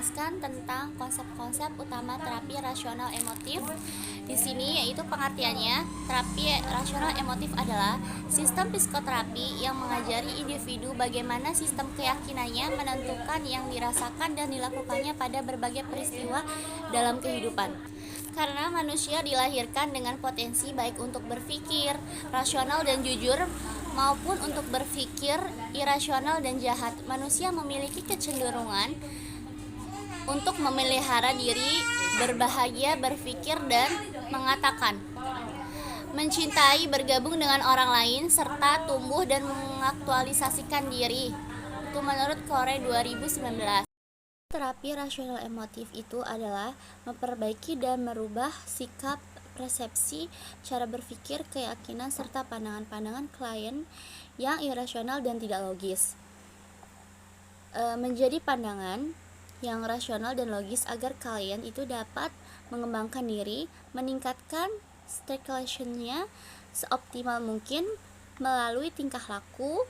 menjelaskan tentang konsep-konsep utama terapi rasional emotif. Di sini yaitu pengertiannya, terapi rasional emotif adalah sistem psikoterapi yang mengajari individu bagaimana sistem keyakinannya menentukan yang dirasakan dan dilakukannya pada berbagai peristiwa dalam kehidupan. Karena manusia dilahirkan dengan potensi baik untuk berpikir rasional dan jujur maupun untuk berpikir irasional dan jahat, manusia memiliki kecenderungan untuk memelihara diri, berbahagia, berpikir, dan mengatakan, mencintai, bergabung dengan orang lain, serta tumbuh dan mengaktualisasikan diri. Itu menurut Corey 2019. Terapi rasional emotif itu adalah memperbaiki dan merubah sikap, persepsi, cara berpikir, keyakinan, serta pandangan-pandangan klien yang irasional dan tidak logis menjadi pandangan yang rasional dan logis agar klien itu dapat mengembangkan diri, meningkatkan stimulasinya seoptimal mungkin melalui tingkah laku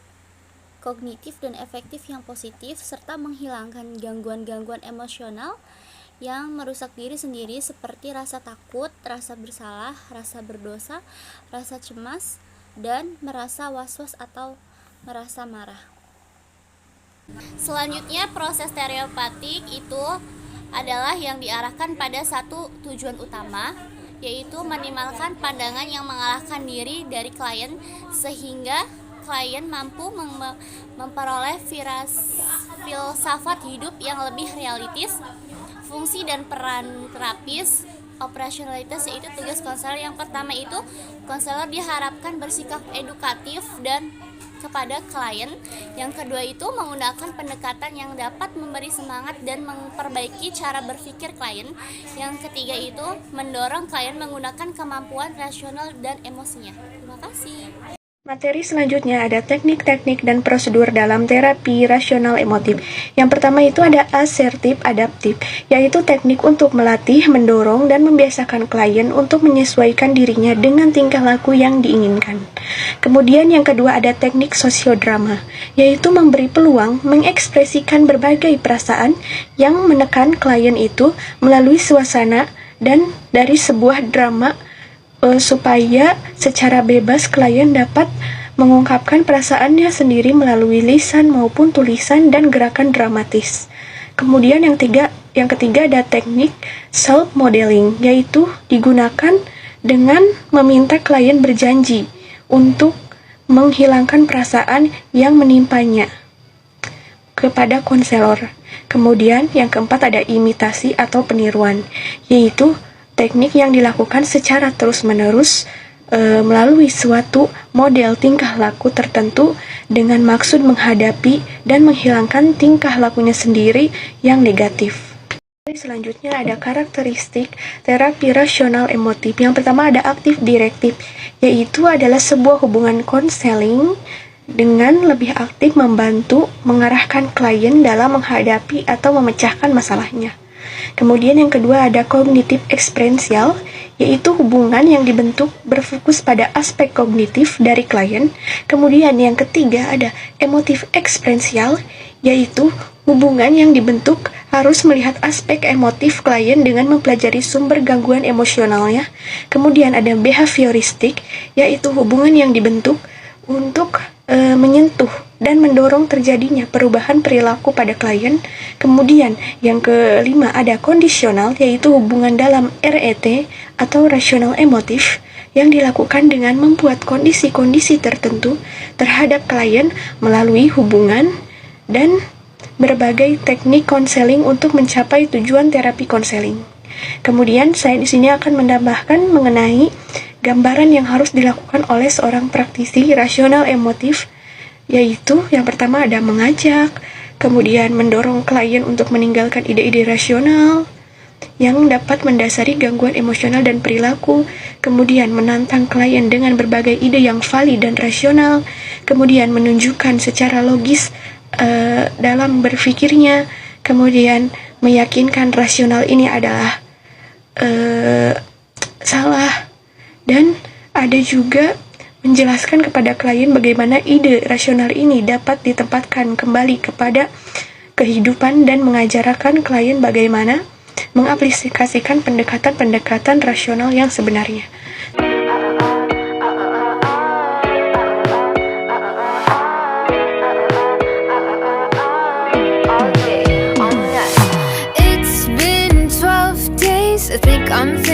kognitif dan efektif yang positif, serta menghilangkan gangguan-gangguan emosional yang merusak diri sendiri seperti rasa takut, rasa bersalah, rasa berdosa, rasa cemas, dan merasa was-was atau merasa marah. Selanjutnya, proses terapeutik itu adalah yang diarahkan pada satu tujuan utama, yaitu minimalkan pandangan yang mengalahkan diri dari klien sehingga klien mampu memperoleh filsafat hidup yang lebih realistis. Fungsi dan peran terapis, operasionalitas, yaitu tugas konselor. Yang pertama itu, konselor diharapkan bersikap edukatif dan kepada klien. Yang kedua itu menggunakan pendekatan yang dapat memberi semangat dan memperbaiki cara berpikir klien. Yang ketiga itu mendorong klien menggunakan kemampuan rasional dan emosinya. Terima kasih. Materi selanjutnya ada teknik-teknik dan prosedur dalam terapi rasional emotif. Yang pertama itu ada asertif adaptif, yaitu teknik untuk melatih, mendorong, dan membiasakan klien untuk menyesuaikan dirinya dengan tingkah laku yang diinginkan. Kemudian yang kedua ada teknik sosiodrama, yaitu memberi peluang mengekspresikan berbagai perasaan yang menekan klien itu melalui suasana dan dari sebuah drama supaya secara bebas klien dapat mengungkapkan perasaannya sendiri melalui lisan maupun tulisan dan gerakan dramatis. Kemudian yang ketiga ada teknik self modeling, yaitu digunakan dengan meminta klien berjanji untuk menghilangkan perasaan yang menimpanya kepada konselor. Kemudian yang keempat ada imitasi atau peniruan, yaitu teknik yang dilakukan secara terus-menerus melalui suatu model tingkah laku tertentu dengan maksud menghadapi dan menghilangkan tingkah lakunya sendiri yang negatif. Selanjutnya ada karakteristik terapi rasional emotif. Yang pertama ada aktif direktif, yaitu adalah sebuah hubungan konseling dengan lebih aktif membantu mengarahkan klien dalam menghadapi atau memecahkan masalahnya. Kemudian yang kedua ada kognitif eksperensial, yaitu hubungan yang dibentuk berfokus pada aspek kognitif dari klien. Kemudian yang ketiga ada emotif eksperensial, yaitu hubungan yang dibentuk harus melihat aspek emotif klien dengan mempelajari sumber gangguan emosionalnya. Kemudian ada behavioristik, yaitu hubungan yang dibentuk untuk menyentuh dan mendorong terjadinya perubahan perilaku pada klien. Kemudian yang kelima ada kondisional, yaitu hubungan dalam RET atau rasional emotif yang dilakukan dengan membuat kondisi-kondisi tertentu terhadap klien melalui hubungan dan berbagai teknik konseling untuk mencapai tujuan terapi konseling. Kemudian saya di sini akan menambahkan mengenai gambaran yang harus dilakukan oleh seorang praktisi rasional emotif, yaitu yang pertama ada mengajak, kemudian mendorong klien untuk meninggalkan ide-ide rasional yang dapat mendasari gangguan emosional dan perilaku, kemudian menantang klien dengan berbagai ide yang valid dan rasional, kemudian menunjukkan secara logis dalam berpikirnya, kemudian meyakinkan rasional ini adalah salah, dan ada juga menjelaskan kepada klien bagaimana ide rasional ini dapat ditempatkan kembali kepada kehidupan dan mengajarkan klien bagaimana mengaplikasikan pendekatan-pendekatan rasional yang sebenarnya. It's been 12 days, I think I'm